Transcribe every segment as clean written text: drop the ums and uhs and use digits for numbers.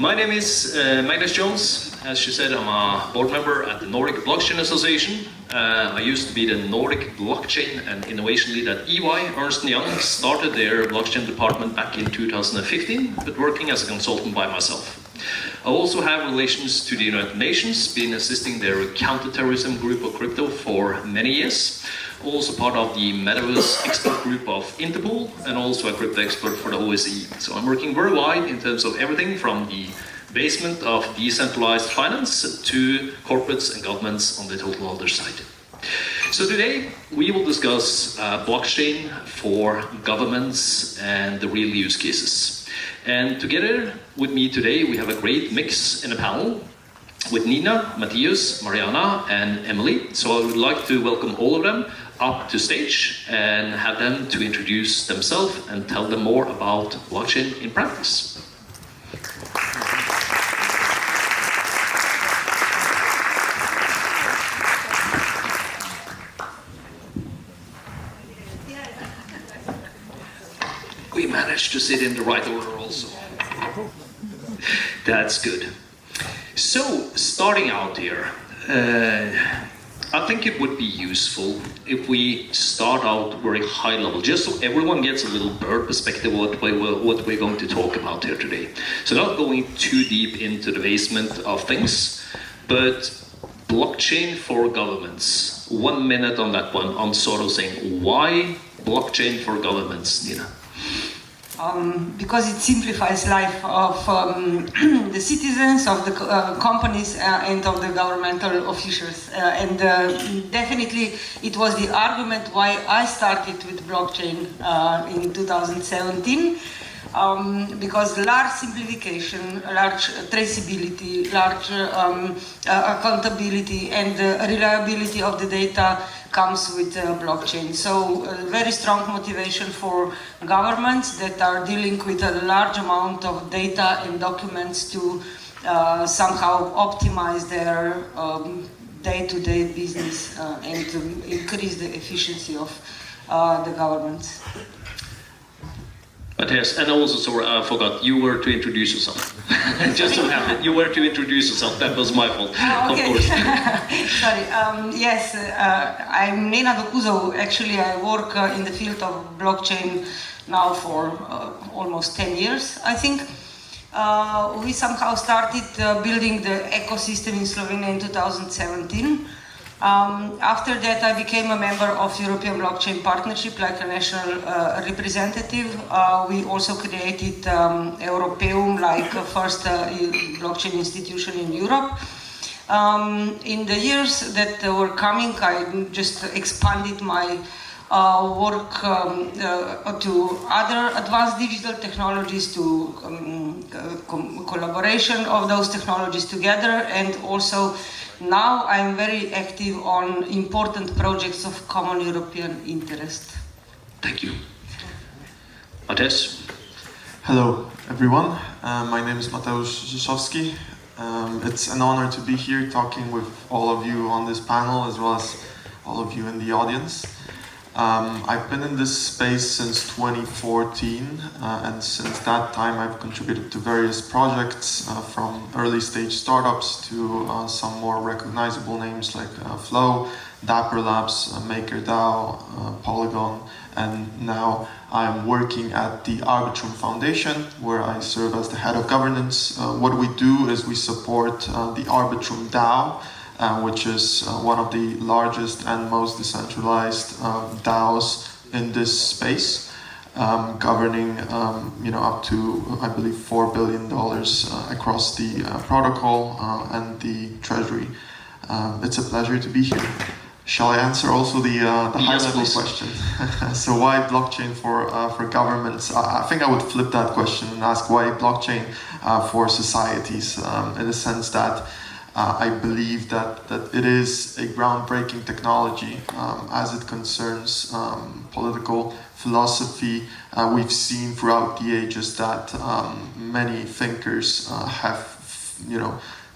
My name is Magnus Jones. As she said, I'm a board member at the Nordic Blockchain Association. I used to be the Nordic Blockchain and Innovation Lead at EY. Ernst & Young started their blockchain department back in 2015, but working as a consultant by myself. I also have relations to the United Nations, been assisting their counterterrorism group of crypto for many years. Also part of the Metaverse expert group of Interpol, and also a crypto expert for the OSCE. So I'm working very wide in terms of everything from the basement of decentralized finance to corporates and governments on the total other side. So today we will discuss blockchain for governments and the real use cases. And together with me today we have a great mix in a panel with Nena, Mateusz, Mariana and Emili. So I would like to welcome all of them up to stage and have them to introduce themselves and tell them more about blockchain in practice. We managed to sit in the right order also. That's good. So, starting out here, I think it would be useful if we start out very high level, just so everyone gets a little bird perspective of what we're going to talk about here today. So not going too deep into the basement of things, but blockchain for governments. 1 minute on that one, on sort of saying, why blockchain for governments, Nena? Because it simplifies life of the citizens, of the companies, and of the governmental officials. And definitely it was the argument why I started with blockchain in 2017. Because large simplification, large traceability, large accountability and reliability of the data comes with blockchain. So very strong motivation for governments that are dealing with a large amount of data and documents to somehow optimize their day-to-day business and to increase the efficiency of the governments. But yes, and also, sorry, I forgot, you were to introduce yourself. Just so happened, you were to introduce yourself, that was my fault, okay. Of course. Sorry, yes, I'm Nena Dokuzov. Actually, I work in the field of blockchain now for almost 10 years, I think. We somehow started building the ecosystem in Slovenia in 2017. After that, I became a member of European Blockchain Partnership, like a national representative. We also created Europeum, like a first blockchain institution in Europe. In the years that were coming, I just expanded my work to other advanced digital technologies, to collaboration of those technologies together, and also now I'm very active on important projects of common European interest. Thank you. Mateusz? Hello, everyone. My name is Mateusz Rzeszowski. It's an honor to be here talking with all of you on this panel, as well as all of you in the audience. I've been in this space since 2014, and since that time I've contributed to various projects, from early stage startups to some more recognizable names like Flow, Dapper Labs, MakerDAO, Polygon, and now I'm working at the Arbitrum Foundation, where I serve as the head of governance. What we do is we support the Arbitrum DAO, which is one of the largest and most decentralized DAOs in this space, governing up to, I believe, $4 billion across the protocol and the treasury. It's a pleasure to be here. Shall I answer also the high-level question? So why blockchain for governments? I think I would flip that question and ask why blockchain for societies, in the sense that I believe that it is a groundbreaking technology as it concerns political philosophy. We've seen throughout the ages that many thinkers have,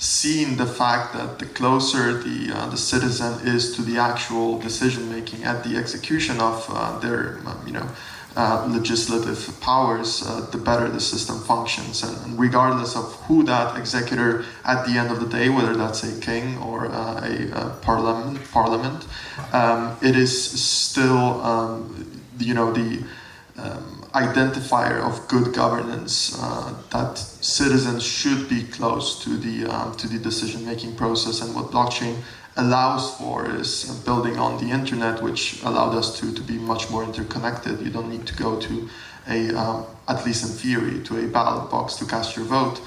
seen the fact that the closer the citizen is to the actual decision making at the execution of their legislative powers, the better the system functions. And regardless of who that executor at the end of the day, whether that's a king or a parliament, it is still the identifier of good governance, that citizens should be close to the decision-making process. And what blockchain allows for is building on the internet, which allowed us to be much more interconnected. You don't need to go to at least in theory, to a ballot box to cast your vote.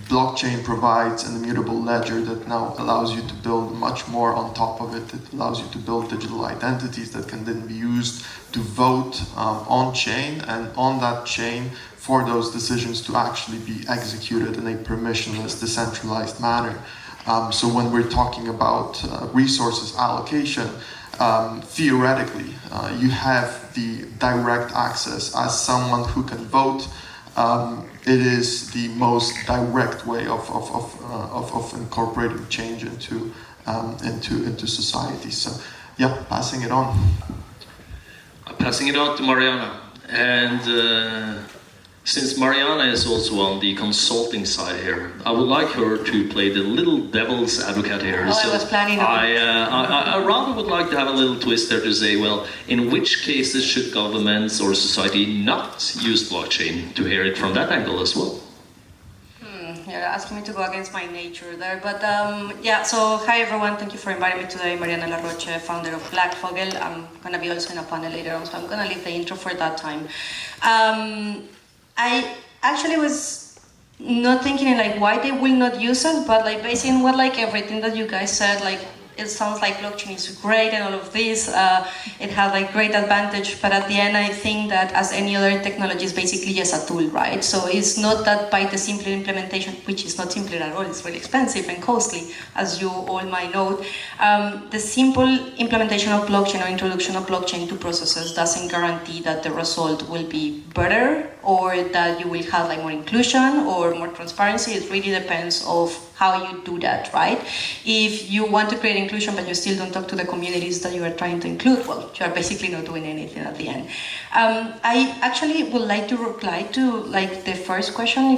Blockchain provides an immutable ledger that now allows you to build much more on top of it. It allows you to build digital identities that can then be used to vote on-chain, and on that chain for those decisions to actually be executed in a permissionless, decentralized manner. So when we're talking about resources allocation, theoretically, you have the direct access as someone who can vote. It is the most direct way of incorporating change into society. So, yeah, passing it on. Passing it on to Mariana. And since Mariana is also on the consulting side here, I would like her to play the little devil's advocate here. Oh, so I was planning on I rather would like to have a little twist there to say, well, in which cases should governments or society not use blockchain? To hear it from that angle as well. You're asking me to go against my nature there, but yeah, so hi everyone, thank you for inviting me today. Mariana Roche, founder of BlackVogel. I'm going to be also in a panel later on, so I'm going to leave the intro for that time. I actually was not thinking like why they will not use it, but like based on what like everything that you guys said, like it sounds like blockchain is great and all of this, it has like great advantage, but at the end I think that as any other technology is basically just a tool, right? So it's not that by the simple implementation, which is not simple at all, it's really expensive and costly, as you all might know, the simple implementation of blockchain or introduction of blockchain to processes doesn't guarantee that the result will be better or that you will have like more inclusion or more transparency. It really depends of how you do that, right? If you want to create inclusion but you still don't talk to the communities that you are trying to include, well, you are basically not doing anything at the end. I actually would like to reply to like the first question,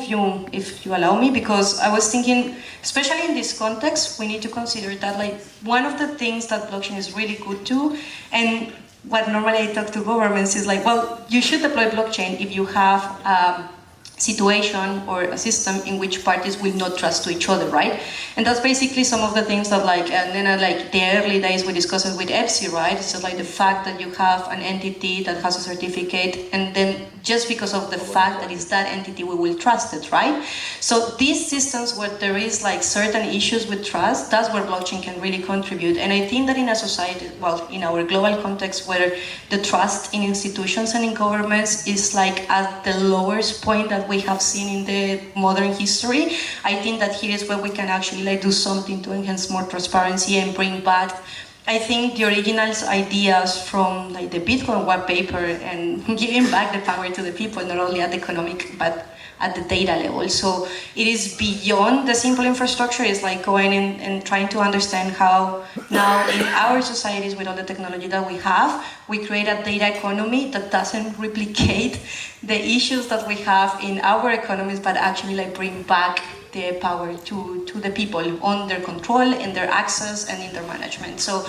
if you allow me, because I was thinking, especially in this context, we need to consider that like one of the things that blockchain is really good to, and what normally I talk to governments is like, well, you should deploy blockchain if you have situation or a system in which parties will not trust to each other, right? And that's basically some of the things that like, Nena, like the early days we discussed it with EBSI, right? It's just like the fact that you have an entity that has a certificate, and then just because of the fact that it's that entity, we will trust it, right? So these systems where there is like certain issues with trust, that's where blockchain can really contribute. And I think that in a society, well, in our global context where the trust in institutions and in governments is like at the lowest point that we have seen in the modern history, I think that here is where we can actually like do something to enhance more transparency and bring back, I think, the original ideas from like the Bitcoin white paper and giving back the power to the people, not only at the economic but at the data level. So it is beyond the simple infrastructure. It's like going in and trying to understand how now in our societies with all the technology that we have, we create a data economy that doesn't replicate the issues that we have in our economies, but actually like bring back the power to the people on their control and their access and in their management. So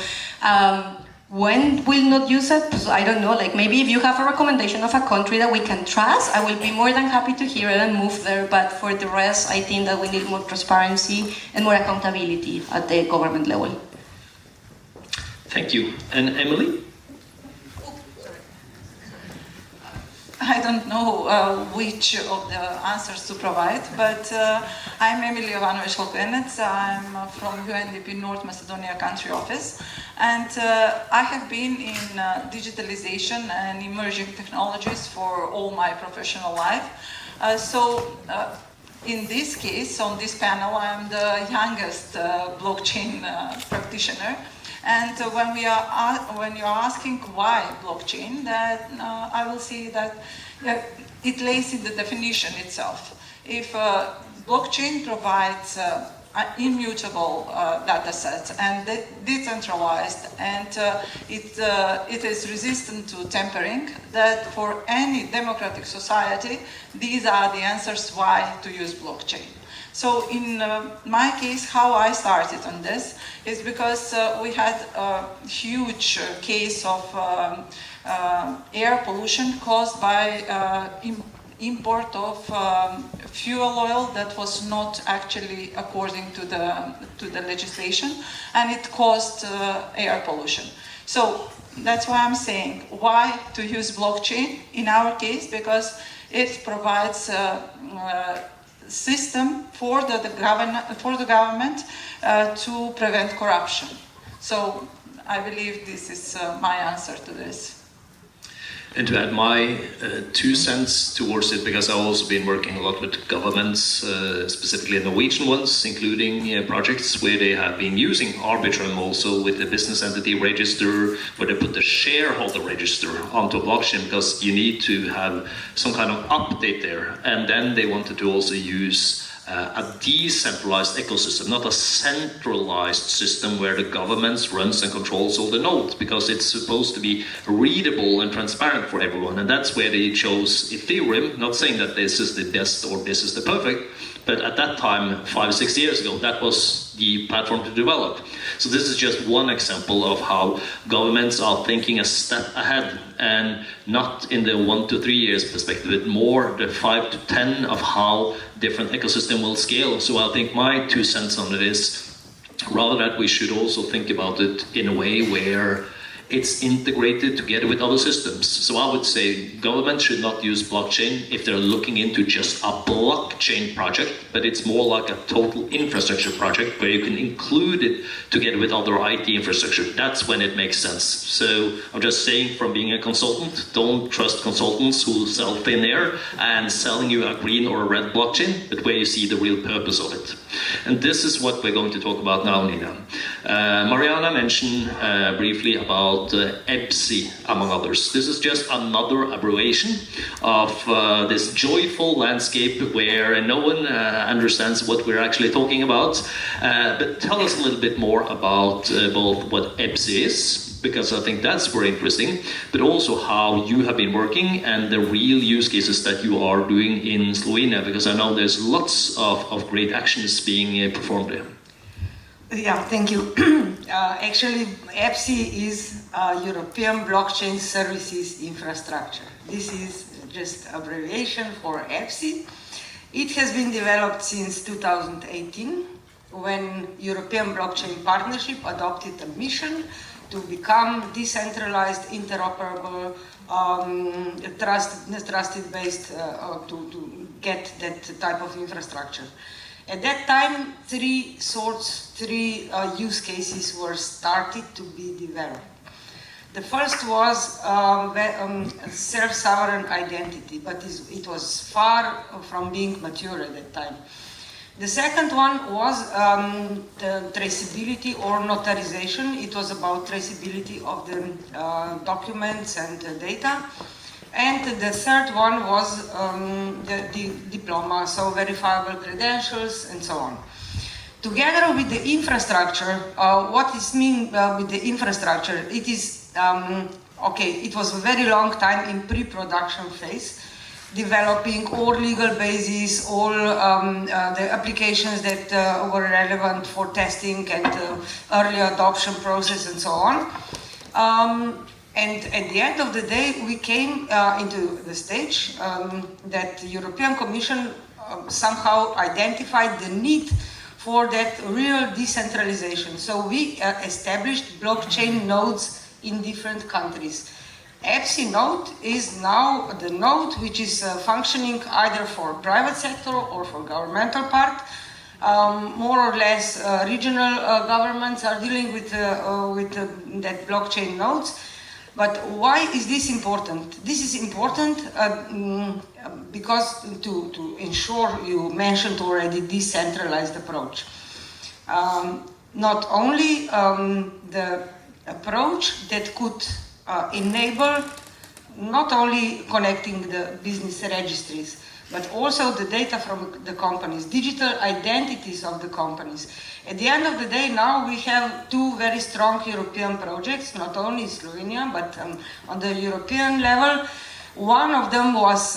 when we'll not use it, I don't know, like maybe if you have a recommendation of a country that we can trust, I will be more than happy to hear it and move there. But for the rest, I think that we need more transparency and more accountability at the government level. Thank you. And Emili? I don't know which of the answers to provide, but I'm Emili Jovanovikj-Lokvenec. I'm from UNDP North Macedonia country office, and I have been in digitalization and emerging technologies for all my professional life. In this case, on this panel, I'm the youngest blockchain practitioner. And when you're asking why blockchain, that I will say that it lays in the definition itself. If blockchain provides immutable data sets and decentralized, and it is resistant to tampering, that for any democratic society, these are the answers why to use blockchain. So in my case, how I started on this is because we had a huge case of air pollution caused by import of fuel oil that was not actually according to the legislation, and it caused air pollution. So that's why I'm saying why to use blockchain in our case, because it provides a system for the government to prevent corruption. So I believe this is my answer to this. And to add my 2 cents towards it, because I've also been working a lot with governments, specifically Norwegian ones, including projects where they have been using Arbitrum also with the business entity register, where they put the shareholder register onto blockchain, because you need to have some kind of update there. And then they wanted to also use a decentralized ecosystem, not a centralized system where the government runs and controls all the nodes, because it's supposed to be readable and transparent for everyone. And that's where they chose Ethereum, not saying that this is the best or this is the perfect, but at that time, 5 or 6 years ago, that was the platform to develop. So this is just one example of how governments are thinking a step ahead, and not in the 1 to 3 years perspective, but more the 5 to 10 of how different ecosystem will scale. So I think my 2 cents on it is rather that we should also think about it in a way where it's integrated together with other systems. So I would say government should not use blockchain if they're looking into just a blockchain project, but it's more like a total infrastructure project where you can include it together with other IT infrastructure. That's when it makes sense. So I'm just saying, from being a consultant, don't trust consultants who sell thin air and selling you a green or a red blockchain, but where you see the real purpose of it. And this is what we're going to talk about now, Nena. Mariana mentioned briefly about EBSI, among others. This is just another abbreviation of this joyful landscape where no one understands what we're actually talking about. But tell us a little bit more about both what EBSI is, because I think that's very interesting, but also how you have been working and the real use cases that you are doing in Slovenia, because I know there's lots of great actions being performed there. Yeah, thank you. Actually, EBSI is European Blockchain Services Infrastructure. This is just abbreviation for EBSI. It has been developed since 2018, when European Blockchain Partnership adopted a mission to become decentralized, interoperable, trusted-based, to get that type of infrastructure. At that time, three use cases were started to be developed. The first was self-sovereign identity, but it was far from being mature at that time. The second one was the traceability or notarization. It was about traceability of the documents and data. And the third one was the diploma, so verifiable credentials and so on. Together with the infrastructure, what is mean with the infrastructure? It is, it was a very long time in pre-production phase, developing all legal bases, all the applications that were relevant for testing and early adoption process and so on. And at the end of the day, we came into the stage that the European Commission somehow identified the need for that real decentralization. So we established blockchain nodes in different countries. EBSI node is now the node which is functioning either for private sector or for governmental part. More or less regional governments are dealing with that blockchain nodes. But why is this important? This is important because to ensure, you mentioned already, decentralized approach. Not only the approach that could enable not only connecting the business registries, but also the data from the companies, digital identities of the companies. At the end of the day, now we have two very strong European projects, not only in Slovenia, but on the European level. One of them was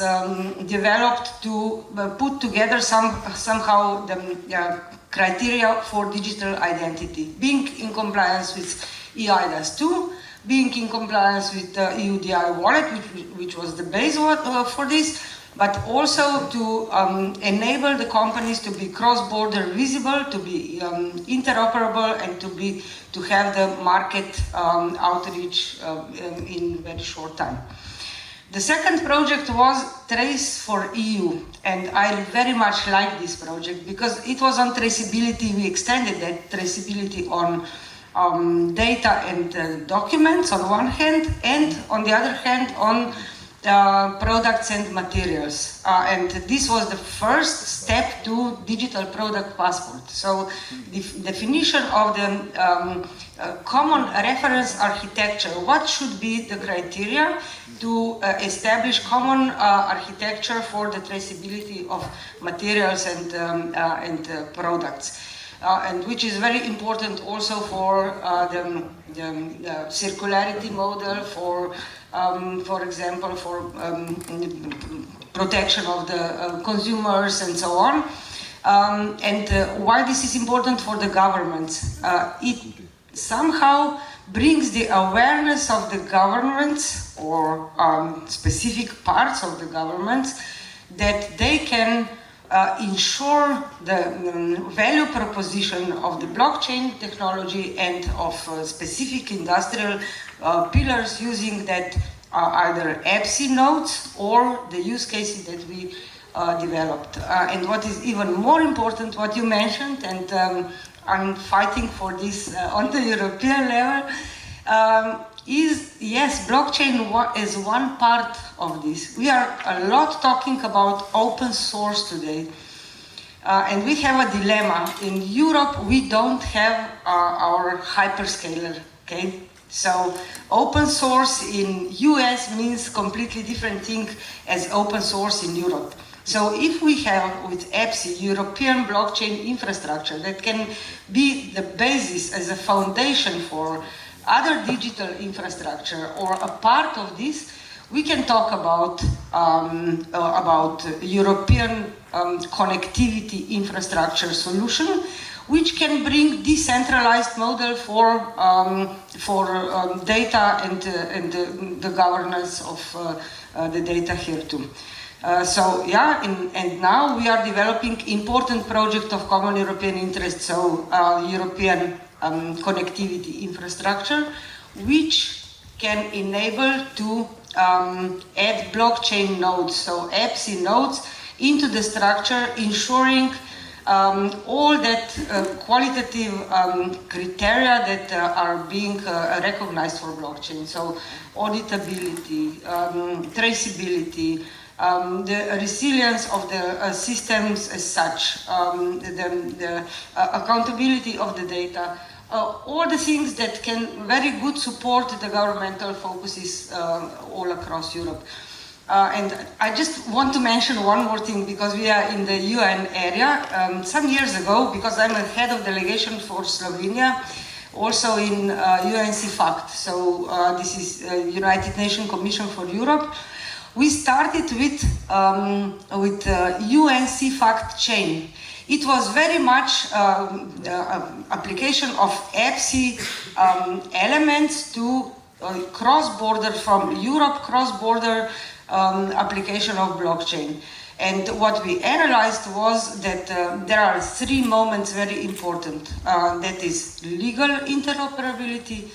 developed to put together somehow the criteria for digital identity, being in compliance with eIDAS 2, being in compliance with the EUDI wallet, which was the base for this, but also to enable the companies to be cross-border visible, to be interoperable, and to have the market outreach in very short time. The second project was Trace for EU, and I very much like this project because it was on traceability. We extended that traceability on data and documents on one hand, and on the other hand on products and materials. And this was the first step to digital product passport. So the definition of the common reference architecture, what should be the criteria to establish common architecture for the traceability of materials and products. And which is very important also for the circularity model, for example, for protection of the consumers and so on. And why this is important for the governments? It somehow brings the awareness of the governments or specific parts of the governments that they can ensure the value proposition of the blockchain technology and of specific industrial pillars using that either EBSI nodes or the use cases that we developed. And what is even more important, what you mentioned, and I'm fighting for this on the European level, is, yes, blockchain is one part of this. We are a lot talking about open source today. And we have a dilemma. In Europe, we don't have our hyperscaler, okay? So open source in US means completely different thing as open source in Europe. So if we have with EBSI European blockchain infrastructure that can be the basis as a foundation for other digital infrastructure or a part of this, we can talk about European connectivity infrastructure solution, which can bring decentralized model for data and the governance of the data here too. So yeah, and now we are developing important project of common European interest, so European connectivity infrastructure, which can enable to add blockchain nodes, so EBSI nodes, into the structure, ensuring all that qualitative criteria that are being recognized for blockchain. So auditability, traceability, the resilience of the systems as such, the accountability of the data, all the things that can very good support the governmental focuses all across Europe. And I just want to mention one more thing, because we are in the UN area. Some years ago, because I'm a head of delegation for Slovenia, also in UNC-FACT, so this is United Nations Commission for Europe, we started with UNC-FACT chain. It was very much application of EBSI elements to cross-border from Europe, cross-border application of blockchain. And what we analyzed was that there are three moments very important. That is legal interoperability,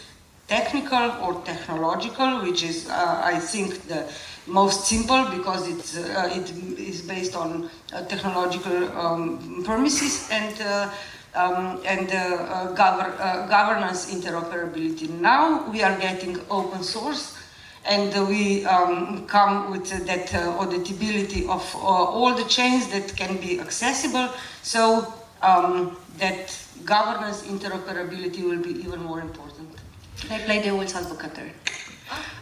technical or technological, which is, I think, the most simple because it is based on technological premises, and governance interoperability. Now we are getting open source, and we come with that auditability of all the chains that can be accessible, so that governance interoperability will be even more important. Can I play devil's advocate there?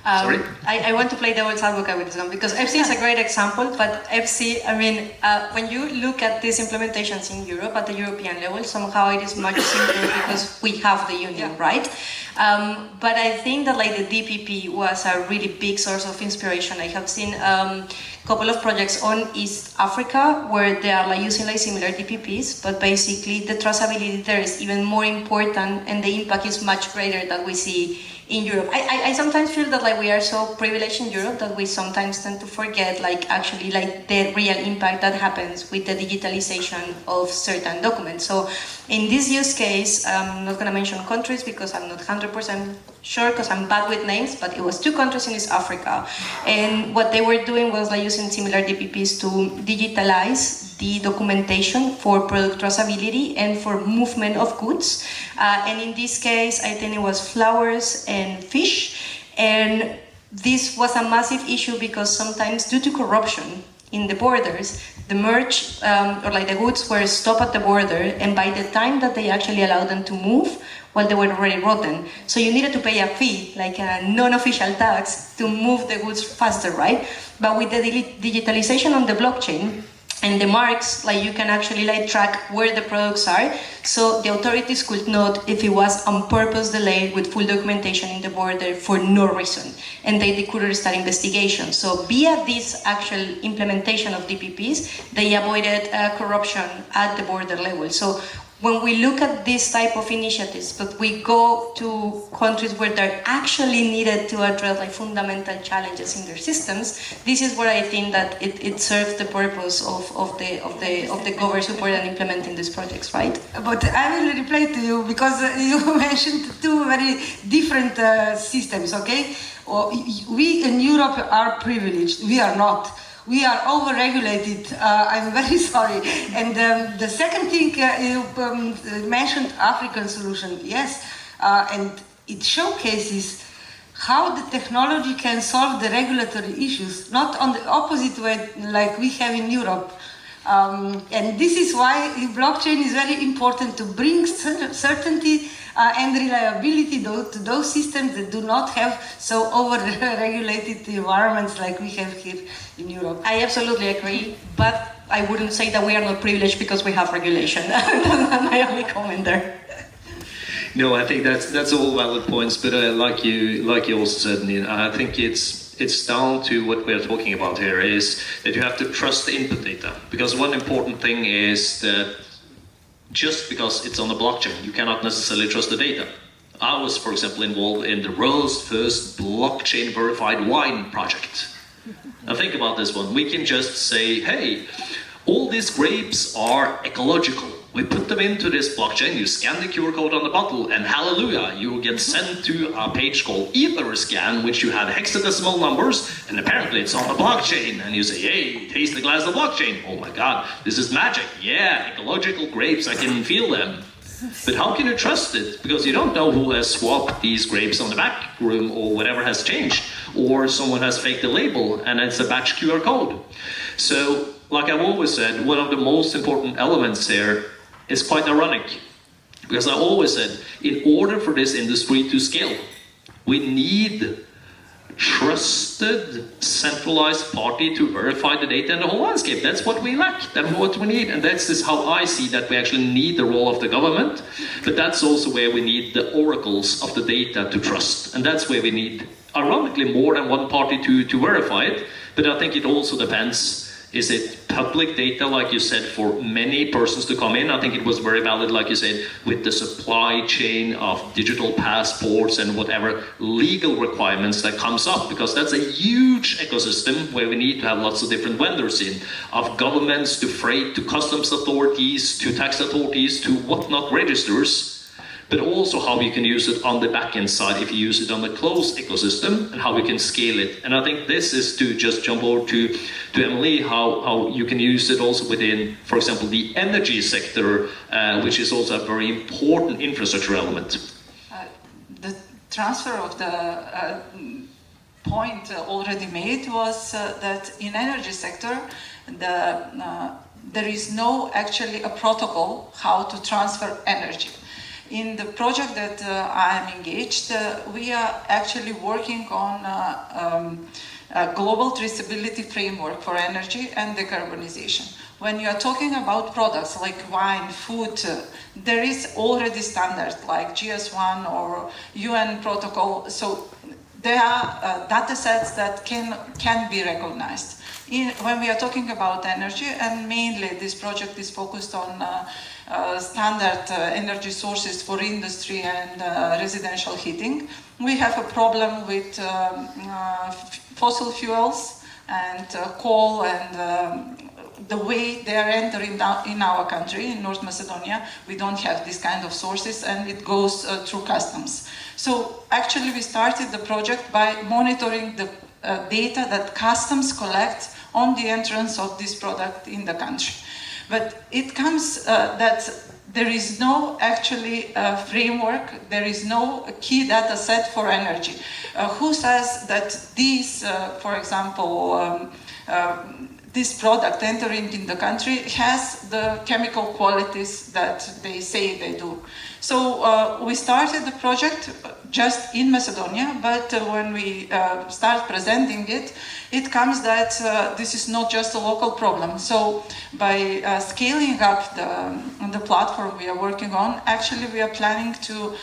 Sorry? I want to play devil's advocate with this one because EBSI is a great example, but EBSI, I mean, when you look at these implementations in Europe at the European level, somehow it is much simpler because we have the union, right? But I think that like the DPP was a really big source of inspiration. I have seen a couple of projects on East Africa where they are like using like similar DPPs, but basically the traceability there is even more important and the impact is much greater than we see in Europe. I sometimes feel that like we are so privileged in Europe that we sometimes tend to forget like actually like the real impact that happens with the digitalization of certain documents. So in this use case, I'm not going to mention countries because I'm not 100% sure because I'm bad with names, but it was 2 countries in East Africa. And what they were doing was like using similar DPPs to digitalize the documentation for product traceability and for movement of goods. And in this case, I think it was flowers and fish. And this was a massive issue because sometimes due to corruption in the borders, the merch or like the goods were stopped at the border, and by the time that they actually allowed them to move, well, they were already rotten. So you needed to pay a fee, like a non-official tax, to move the goods faster, right? But with the digitalization on the blockchain, and the marks, like you can actually like track where the products are, so the authorities could note if it was on purpose delayed with full documentation in the border for no reason, and they could restart investigation. So via this actual implementation of DPPs, they avoided corruption at the border level. So when we look at this type of initiatives, but we go to countries where they're actually needed to address like fundamental challenges in their systems, this is where I think that it serves the purpose of the government support and implementing these projects, right? But I will reply to you because you mentioned 2 very different systems, okay? We in Europe are privileged, we are not. We are over-regulated, I'm very sorry. And the second thing, you mentioned African solution, yes, and it showcases how the technology can solve the regulatory issues, not on the opposite way like we have in Europe. And this is why blockchain is very important to bring certainty and reliability to those systems that do not have so over-regulated environments like we have here in Europe. I absolutely agree, but I wouldn't say that we are not privileged because we have regulation. That's my only comment there. No, I think that's all valid points, but like you also said, Nena, I think it's down to what we're talking about here is that you have to trust the input data, because one important thing is that just because it's on the blockchain, you cannot necessarily trust the data. I was, for example, involved in the world's first blockchain verified wine project. Now think about this one. We can just say, hey, all these grapes are ecological. We put them into this blockchain, you scan the QR code on the bottle, and hallelujah, you will get sent to a page called EtherScan, which you have hexadecimal numbers, and apparently it's on the blockchain. And you say, hey, taste the glass of the blockchain. Oh my God, this is magic. Yeah, ecological grapes, I can feel them. But how can you trust it? Because you don't know who has swapped these grapes on the back room or whatever has changed. Or someone has faked the label and it's a batch QR code. So, like I've always said, one of the most important elements here is quite ironic. Because I always said, in order for this industry to scale, we need trusted, centralized party to verify the data in the whole landscape. That's what we lack. That's what we need. And that's just how I see that we actually need the role of the government. But that's also where we need the oracles of the data to trust. And that's where we need, ironically, more than one party to verify it. But I think it also depends. Is it public data, like you said, for many persons to come in? I think it was very valid, like you said, with the supply chain of digital passports and whatever legal requirements that comes up, because that's a huge ecosystem where we need to have lots of different vendors in, of governments to freight, to customs authorities, to tax authorities, to whatnot registers. But also how you can use it on the back-end side if you use it on the closed ecosystem, and how we can scale it. And I think this is to just jump over to Emili, how you can use it also within, for example, the energy sector, which is also a very important infrastructure element. The transfer of the point already made was that in energy sector, there is no actually a protocol how to transfer energy. In the project that I am engaged, we are actually working on a global traceability framework for energy and decarbonization. When you are talking about products like wine, food, there is already standard like GS1 or UN protocol. So there are data sets that can be recognized. When we are talking about energy, and mainly this project is focused on standard energy sources for industry and residential heating, we have a problem with fossil fuels and coal and the way they are entering in our country, in North Macedonia. We don't have this kind of sources, and it goes through customs. So actually we started the project by monitoring the data that customs collect on the entrance of this product in the country. But it comes that there is no actually framework, there is no key data set for energy. Who says that these, for example, this product entering in the country has the chemical qualities that they say they do? So we started the project just in Macedonia, but when we start presenting it, it comes that this is not just a local problem. So by scaling up the platform we are working on, actually we are planning to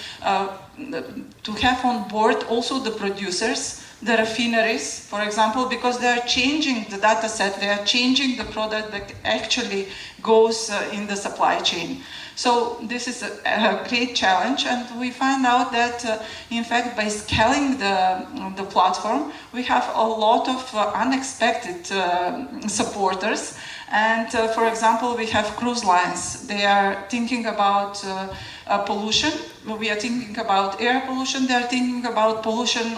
have on board also the producers, the refineries, for example, because they are changing the data set, they are changing the product that actually goes in the supply chain. So this is a great challenge, and we find out that, in fact, by scaling the platform, we have a lot of unexpected supporters. And for example, we have cruise lines. They are thinking about pollution. We are thinking about air pollution. They are thinking about pollution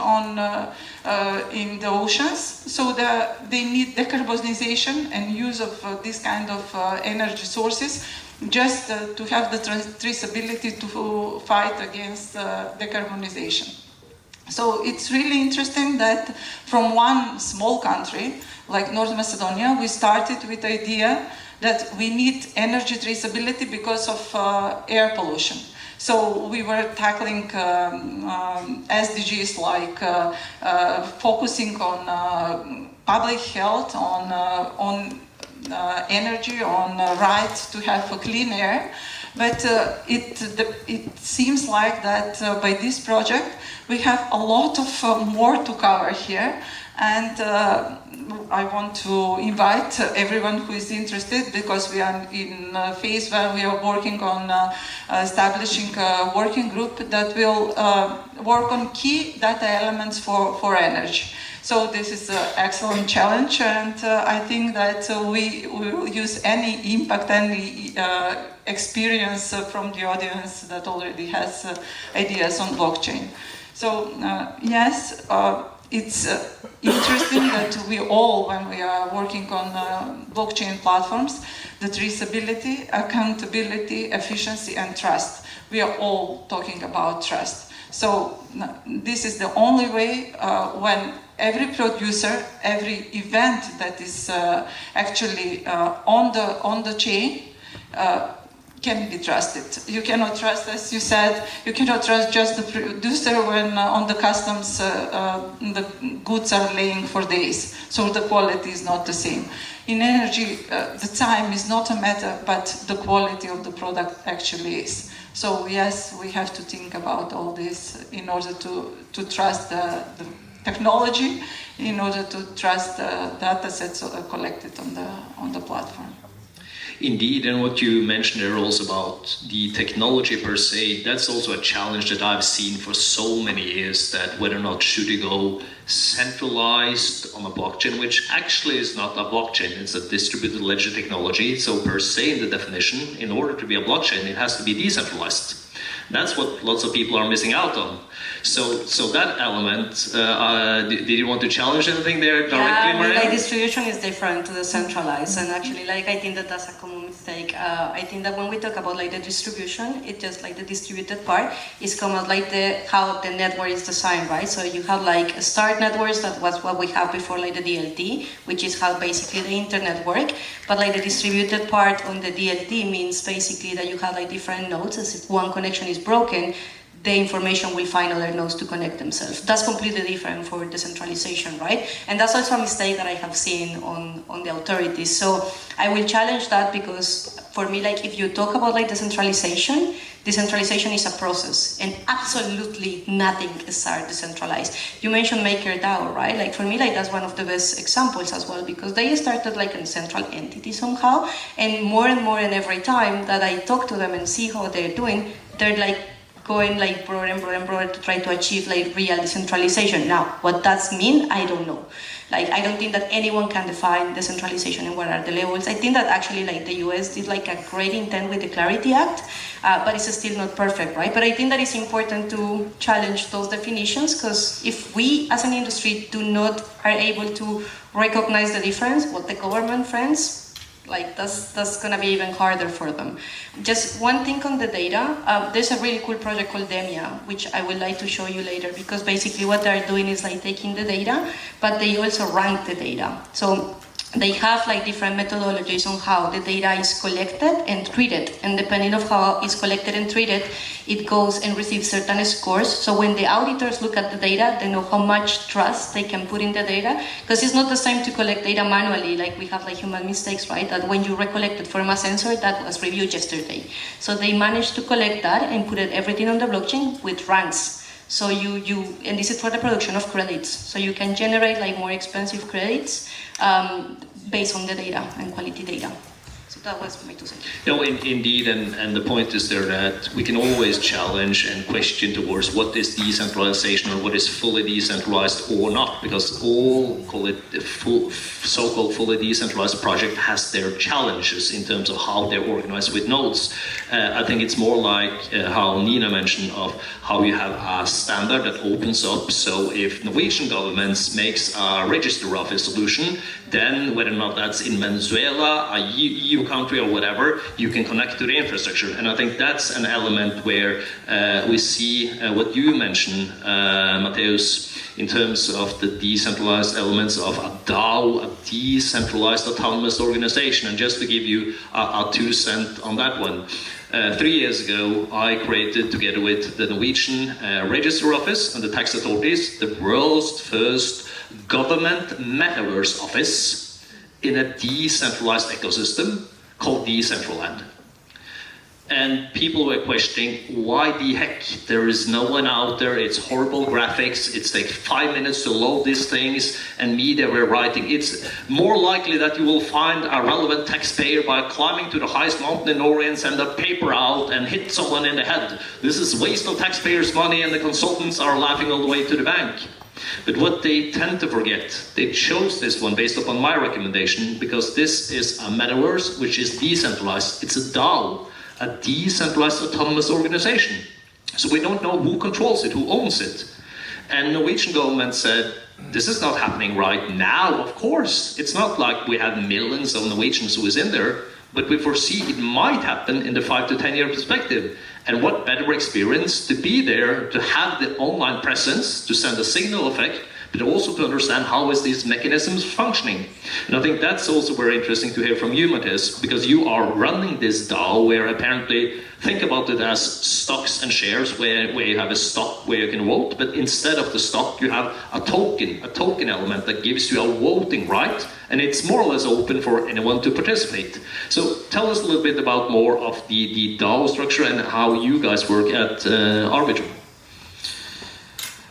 in the oceans. So they need decarbonization and use of this kind of energy sources, just to have the traceability to fight against decarbonization. So it's really interesting that from one small country, like North Macedonia, we started with the idea that we need energy traceability because of air pollution. So we were tackling SDGs like focusing on public health, on energy, on right to have a clean air. But it seems like that by this project we have a lot of more to cover here, and I want to invite everyone who is interested, because we are in a phase where we are working on establishing a working group that will work on key data elements for energy. So this is an excellent challenge, and I think that we will use any impact, any experience from the audience that already has ideas on blockchain. So yes, it's interesting that we all, when we are working on blockchain platforms, the traceability, accountability, efficiency, and trust, we are all talking about trust. So this is the only way when every producer, every event that is actually on the chain can be trusted. You cannot trust, as you said, you cannot trust just the producer when on the customs the goods are laying for days, so the quality is not the same. In energy, the time is not a matter, but the quality of the product actually is. So yes, we have to think about all this in order to trust the technology, in order to trust the data sets collected on the platform. Indeed, and what you mentioned there also about the technology per se, that's also a challenge that I've seen for so many years, that whether or not should you go centralized on a blockchain, which actually is not a blockchain, it's a distributed ledger technology. So per se in the definition, in order to be a blockchain, it has to be decentralized. That's what lots of people are missing out on. So that element, did you want to challenge anything there directly, Yeah, Mariana? like distribution is different to the centralized, and actually, like I think that that's a common mistake. I think that when we talk about like the distribution, it's just like the distributed part is come out like how the network is designed, right? So you have like start networks, that was what we have before, like the DLT, which is how basically the internet work. But like the distributed part on the DLT means basically that you have like different nodes. As if one connection is broken, the information will find other nodes to connect themselves. That's completely different for decentralization, right? And that's also a mistake that I have seen on the authorities. So I will challenge that, because for me, like if you talk about like decentralization is a process, and absolutely nothing is decentralized. You mentioned MakerDAO, right? Like for me, like that's one of the best examples as well, because they started like a central entity somehow, and more and every time that I talk to them and see how they're doing, they're like going like broader and broader to try to achieve like real decentralization. Now, what that mean, I don't know. Like, I don't think that anyone can define decentralization and what are the levels. I think that actually like the US did like a great intent with the Clarity Act, but it's still not perfect, right? But I think that it's important to challenge those definitions, because if we as an industry are able to recognize the difference, what the government friends, like that's gonna be even harder for them. Just one thing on the data, there's a really cool project called Demia, which I would like to show you later, because basically what they're doing is like taking the data, but they also rank the data. So they have like different methodologies on how the data is collected and treated, and depending on how it's collected and treated, it goes and receives certain scores. So when the auditors look at the data, they know how much trust they can put in the data, because it's not the same to collect data manually, like we have like human mistakes, right? That when you recollect it from a sensor that was reviewed yesterday. So they managed to collect that and put everything on the blockchain with ranks. So and this is for the production of credits. So you can generate like more expensive credits based on the data and quality data. So that was my 2 cents. No, indeed, and the point is there that we can always challenge and question towards what is decentralization or what is fully decentralized or not, because all, call it the so-called fully decentralized project has their challenges in terms of how they're organized with nodes. I think it's more like how Nena mentioned of how you have a standard that opens up, so if Norwegian governments makes a register office solution, then whether or not that's in Venezuela, a EU country or whatever, you can connect to the infrastructure. And I think that's an element where we see what you mentioned, Mateusz, in terms of the decentralized elements of a DAO, a decentralized autonomous organization. And just to give you a 2 cents on that one, 3 years ago, I created, together with the Norwegian Register Office and the tax authorities, the world's first government metaverse office in a decentralized ecosystem called Decentraland. And people were questioning, why the heck? There is no one out there, it's horrible graphics, it's like 5 minutes to load these things, and me, they were writing, it's more likely that you will find a relevant taxpayer by climbing to the highest mountain in Norway and send a paper out and hit someone in the head. This is waste of taxpayers' money, and the consultants are laughing all the way to the bank. But what they tend to forget, they chose this one based upon my recommendation, because this is a metaverse which is decentralized. It's a DAO, a decentralized autonomous organization. So we don't know who controls it, who owns it. And Norwegian government said, this is not happening right now, of course. It's not like we have millions of Norwegians who is in there, but we foresee it might happen in the 5 to 10 year perspective. And what better experience to be there, to have the online presence, to send a signal effect, but also to understand how is these mechanisms functioning. And I think that's also very interesting to hear from you, Mateusz, because you are running this DAO where apparently, think about it as stocks and shares, where you have a stock where you can vote, but instead of the stock you have a token element that gives you a voting right, and it's more or less open for anyone to participate. So tell us a little bit about more of the DAO structure and how you guys work at Arbitrum.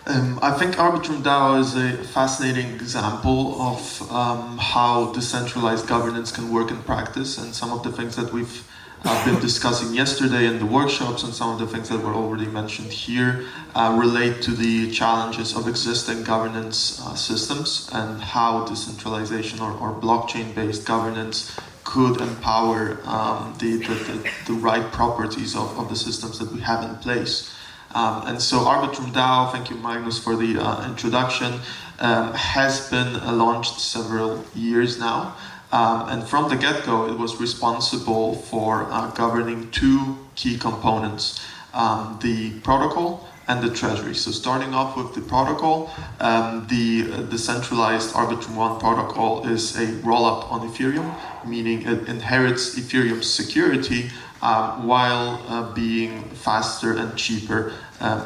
I think Arbitrum DAO is a fascinating example of how decentralized governance can work in practice, and some of the things that we've been discussing yesterday in the workshops and some of the things that were already mentioned here relate to the challenges of existing governance systems and how decentralization or blockchain-based governance could empower the right properties of the systems that we have in place. And so Arbitrum DAO, thank you Magnus for the introduction, has been launched several years now. And from the get-go, it was responsible for governing two key components, the protocol and the treasury. So starting off with the protocol, the decentralized Arbitrum 1 protocol is a roll-up on Ethereum, meaning it inherits Ethereum's security while being faster and cheaper,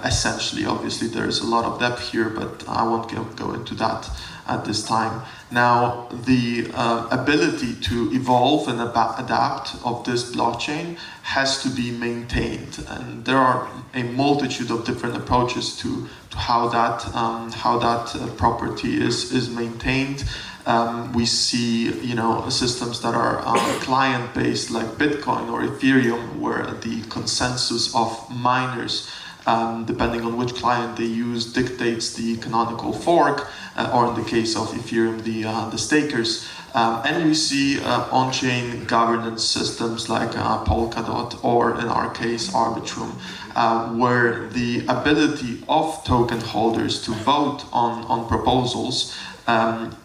essentially. Obviously, there is a lot of depth here, but I won't go into that at this time. Now, the ability to evolve and adapt of this blockchain has to be maintained, and there are a multitude of different approaches to how that property is maintained. We see, systems that are client-based, like Bitcoin or Ethereum, where the consensus of miners, depending on which client they use, dictates the canonical fork, or in the case of Ethereum, the stakers. And we see on-chain governance systems like Polkadot, or in our case, Arbitrum, where the ability of token holders to vote on proposals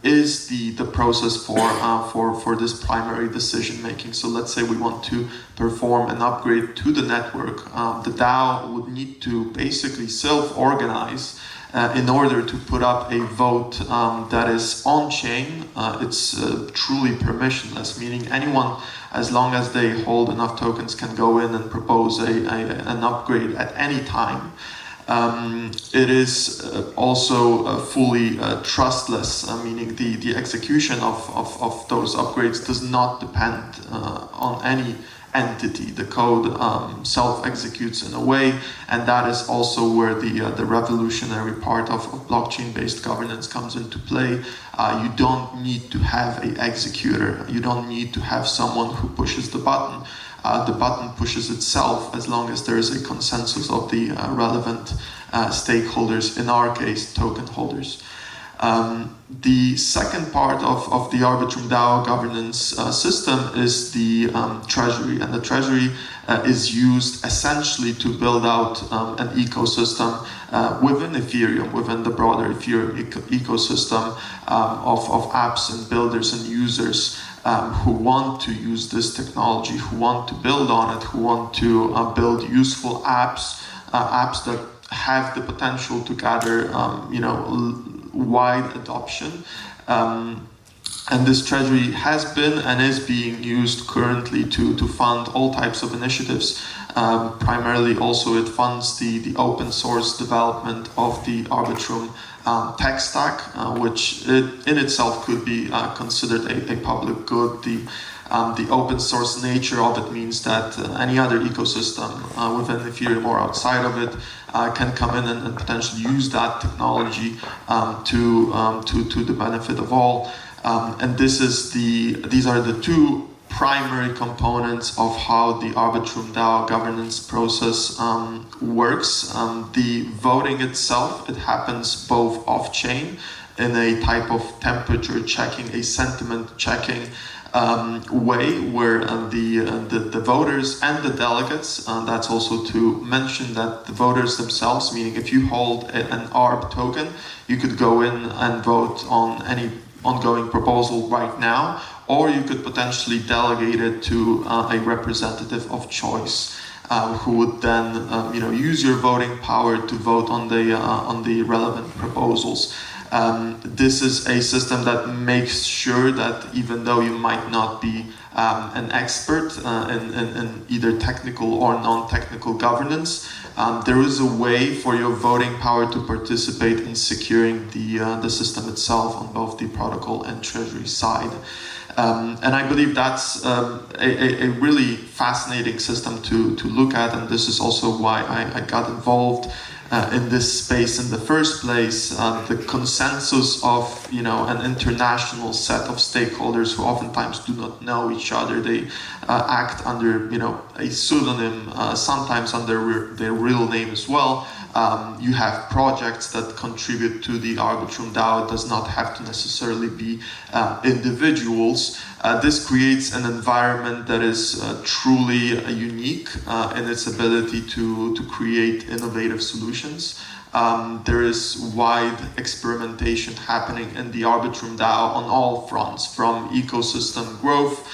is the process for this primary decision making. So let's say we want to perform an upgrade to the network. The DAO would need to basically self-organize in order to put up a vote that is on-chain. It's truly permissionless, meaning anyone, as long as they hold enough tokens, can go in and propose an upgrade at any time. It is also fully trustless, meaning the execution of those upgrades does not depend on any entity. The code self-executes in a way, and that is also where the revolutionary part of blockchain-based governance comes into play. You don't need to have an executor. You don't need to have someone who pushes the button. The button pushes itself as long as there is a consensus of the relevant stakeholders, in our case, token holders. The second part of the Arbitrum DAO governance system is the treasury, and the treasury is used essentially to build out an ecosystem within Ethereum, within the broader Ethereum ecosystem of apps and builders and users who want to use this technology, who want to build on it, who want to build useful apps that have the potential to gather wide adoption. And this treasury has been and is being used currently to fund all types of initiatives. Primarily also it funds the open source development of the Arbitrum tech stack, which in itself could be considered a public good. The open source nature of it means that any other ecosystem within Ethereum or outside of it can come in and potentially use that technology to the benefit of all. And these are the two primary components of how the Arbitrum DAO governance process works. The voting itself, it happens both off-chain in a type of temperature checking, a sentiment checking way, where the voters and the delegates, that's also to mention that the voters themselves, meaning if you hold an ARB token, you could go in and vote on any ongoing proposal right now, or you could potentially delegate it to a representative of choice, who would then use your voting power to vote on the relevant proposals. This is a system that makes sure that even though you might not be an expert in either technical or non-technical governance, there is a way for your voting power to participate in securing the system itself on both the protocol and treasury side. And I believe that's a really fascinating system to look at, and this is also why I got involved in this space in the first place. The consensus of an international set of stakeholders who oftentimes do not know each other. They act under a pseudonym, sometimes under their real name as well. You have projects that contribute to the Arbitrum DAO. It does not have to necessarily be individuals. This creates an environment that is truly unique in its ability to create innovative solutions. There is wide experimentation happening in the Arbitrum DAO on all fronts, from ecosystem growth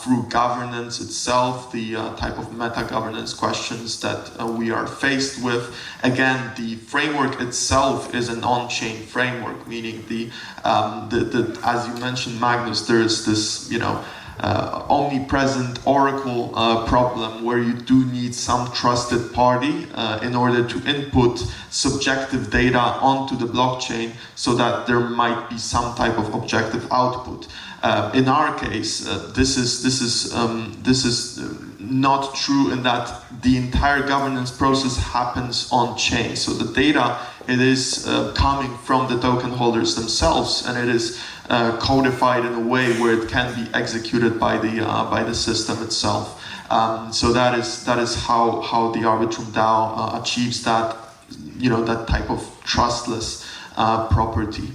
through governance itself, the type of meta-governance questions that we are faced with. Again, the framework itself is an on-chain framework, meaning as you mentioned, Magnus, there is this, omnipresent Oracle problem where you do need some trusted party in order to input subjective data onto the blockchain so that there might be some type of objective output. In our case, this is not true in that the entire governance process happens on chain. So the data, it is coming from the token holders themselves, and it is codified in a way where it can be executed by the system itself. So that is how the Arbitrum DAO achieves that, that type of trustless property.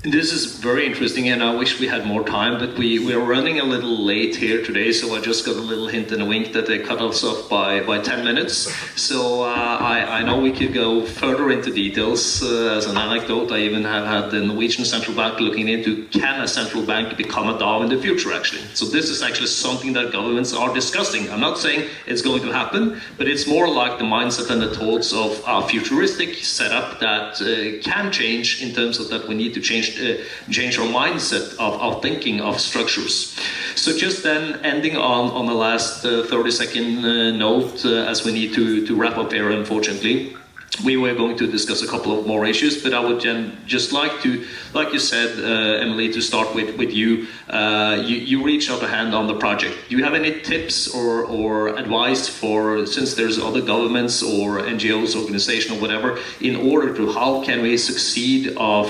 This is very interesting, and I wish we had more time, but we are running a little late here today, so I just got a little hint and a wink that they cut us off by 10 minutes. So I know we could go further into details. As an anecdote, I even have had the Norwegian Central Bank looking into, can a central bank become a DAO in the future, actually? So this is actually something that governments are discussing. I'm not saying it's going to happen, but it's more like the mindset and the thoughts of a futuristic setup that can change in terms of that we need to change our mindset of thinking of structures. So just then ending on the last 30-second note, as we need to wrap up here, unfortunately. We were going to discuss a couple of more issues, but I would just like to, like you said, Emili, to start with you. You reached out a hand on the project. Do you have any tips or advice for, since there's other governments or NGOs, organizations or whatever, in order to, how can we succeed of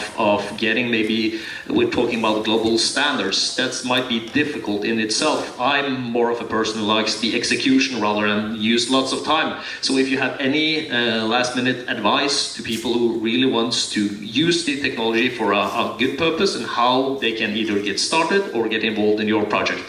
getting, maybe we're talking about global standards, that might be difficult in itself. I'm more of a person who likes the execution rather than use lots of time. So if you have any last minute advice to people who really wants to use the technology for a good purpose, and how they can either get started or get involved in your project.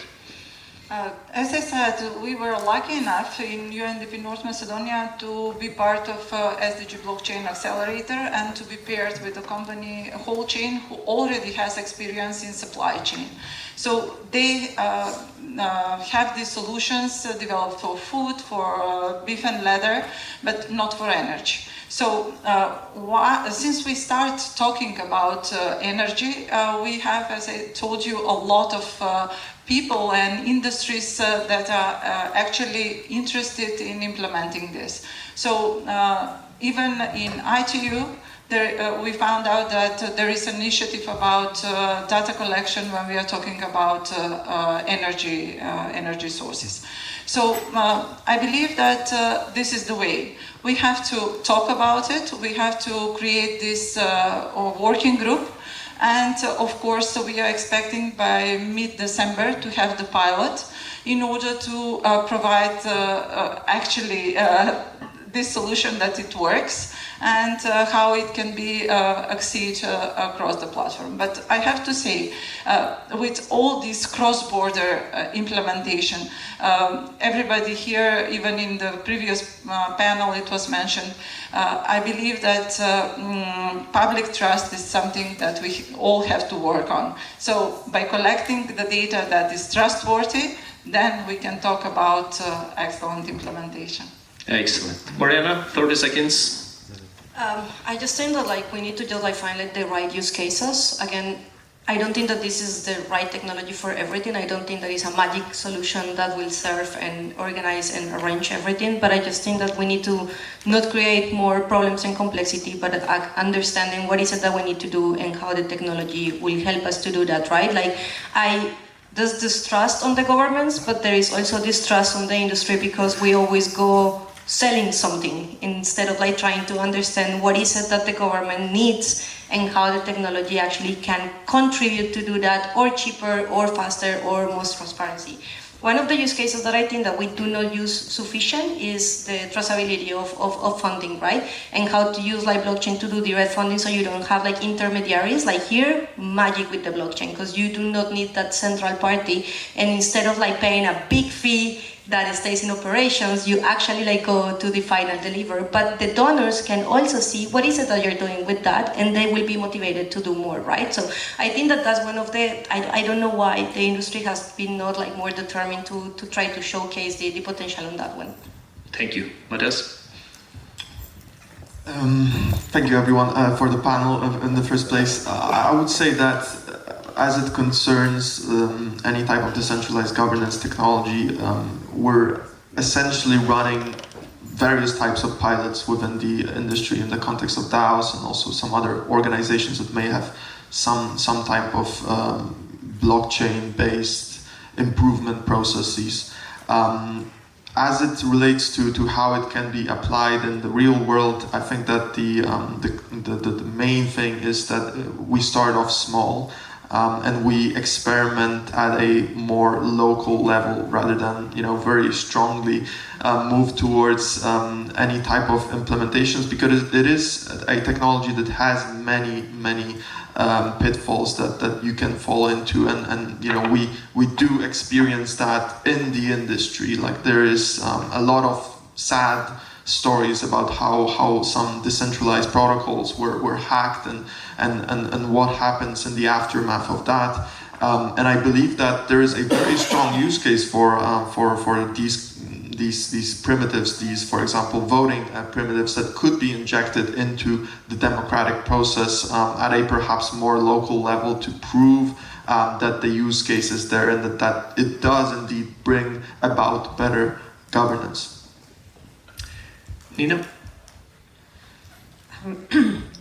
As I said, we were lucky enough in UNDP North Macedonia to be part of SDG Blockchain Accelerator and to be paired with a company, Whole Chain, who already has experience in supply chain. So they have these solutions developed for food, for beef and leather, but not for energy. So since we start talking about energy, we have, as I told you, a lot of people and industries that are actually interested in implementing this. So even in ITU, we found out that there is an initiative about data collection when we are talking about energy sources. So I believe that this is the way. We have to talk about it. We have to create this working group. And of course, we are expecting by mid-December to have the pilot in order to provide actually this solution that it works and how it can be accessed across the platform. But I have to say, with all this cross-border implementation, everybody here, even in the previous panel it was mentioned, I believe that public trust is something that we all have to work on. So by collecting the data that is trustworthy, then we can talk about excellent implementation. Excellent. Mariana, 30 seconds. I just think that we need to just find the right use cases. Again, I don't think that this is the right technology for everything. I don't think that is a magic solution that will serve and organize and arrange everything. But I just think that we need to not create more problems and complexity, but understanding what is it that we need to do and how the technology will help us to do that, right? There's distrust on the governments, but there is also distrust on the industry because we always go selling something instead of trying to understand what is it that the government needs and how the technology actually can contribute to do that, or cheaper or faster or most transparency. One of the use cases that I think that we do not use sufficient is the traceability of funding, right? And how to use like blockchain to do direct funding so you don't have like intermediaries. Like here, magic with the blockchain, because you do not need that central party. And instead of like paying a big fee that stays in operations, you actually like go to the final deliver. But the donors can also see what is it that you're doing with that, and they will be motivated to do more, right? So I think that that's one of the, I don't know why the industry has been not like more determined to try to showcase the potential on that one. Thank you. Mateusz? Thank you everyone for the panel in the first place. I would say that as it concerns any type of decentralized governance technology, we're essentially running various types of pilots within the industry in the context of DAOs and also some other organizations that may have some type of blockchain-based improvement processes. As it relates to how it can be applied in the real world, I think that the main thing is that we start off small. And we experiment at a more local level rather than, very strongly move towards any type of implementations, because it is a technology that has many pitfalls that you can fall into, and we do experience that in the industry. Like there is a lot of sad stories about how some decentralized protocols were hacked and what happens in the aftermath of that. And I believe that there is a very strong use case for these primitives, for example, voting primitives that could be injected into the democratic process at a perhaps more local level to prove that the use case is there and that it does indeed bring about better governance. Nena?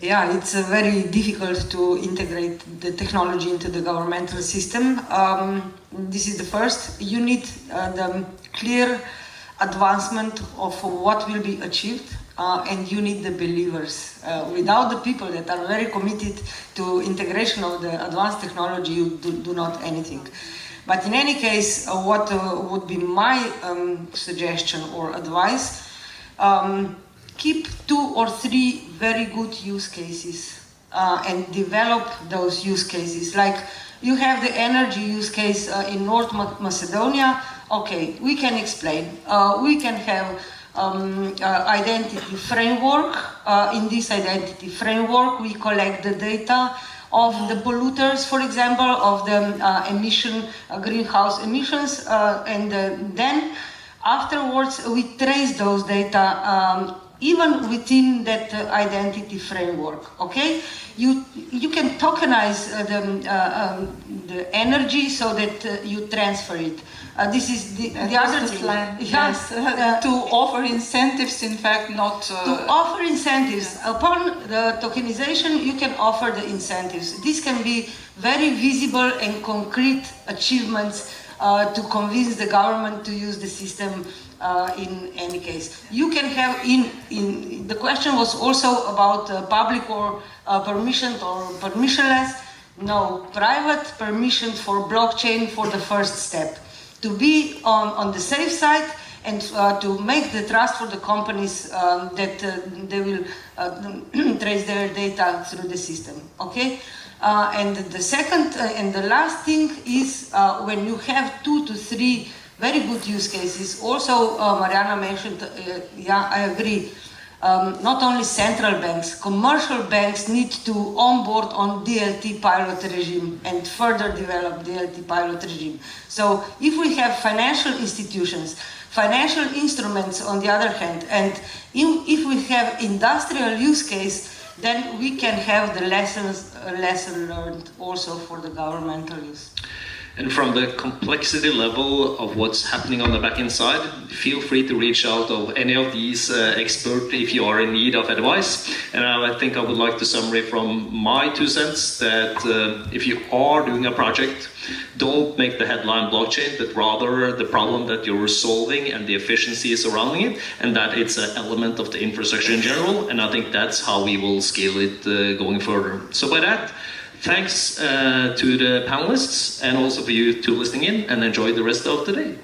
Yeah, it's very difficult to integrate the technology into the governmental system. This is the first. You need the clear advancement of what will be achieved, and you need the believers. Without the people that are very committed to integration of the advanced technology, you do not anything. But in any case, what would be my suggestion or advice? Keep 2 or 3 very good use cases and develop those use cases. Like you have the energy use case in North Macedonia. Okay, we can explain. We can have identity framework. In this identity framework, we collect the data of the polluters, for example, of the greenhouse emissions, and then afterwards we trace those data even within that identity framework. Okay, you can tokenize the energy so that you transfer it. This is the other thing. Yes, to offer incentives, in fact, not... To offer incentives. Upon the tokenization, you can offer the incentives. This can be very visible and concrete achievements to convince the government to use the system in any case. You can have the question was also about public or permission or permissionless. No, private permission for blockchain for the first step. To be on the safe side and to make the trust for the companies that they will trace their data through the system. Okay? And the second and the last thing is when you have 2 to 3 very good use cases. Also, Mariana mentioned, yeah, I agree. Not only central banks, commercial banks need to onboard on DLT pilot regime and further develop DLT pilot regime. So if we have financial institutions, financial instruments on the other hand, and if we have industrial use case, then we can have the lesson learned also for the governmental use. And from the complexity level of what's happening on the back-end side, feel free to reach out to any of these experts if you are in need of advice. And I think I would like to summarize from my 2 cents that if you are doing a project, don't make the headline blockchain, but rather the problem that you're solving and the efficiency surrounding it, and that it's an element of the infrastructure in general. And I think that's how we will scale it going further. So by that, thanks to the panelists and also for you two listening in, and enjoy the rest of the day.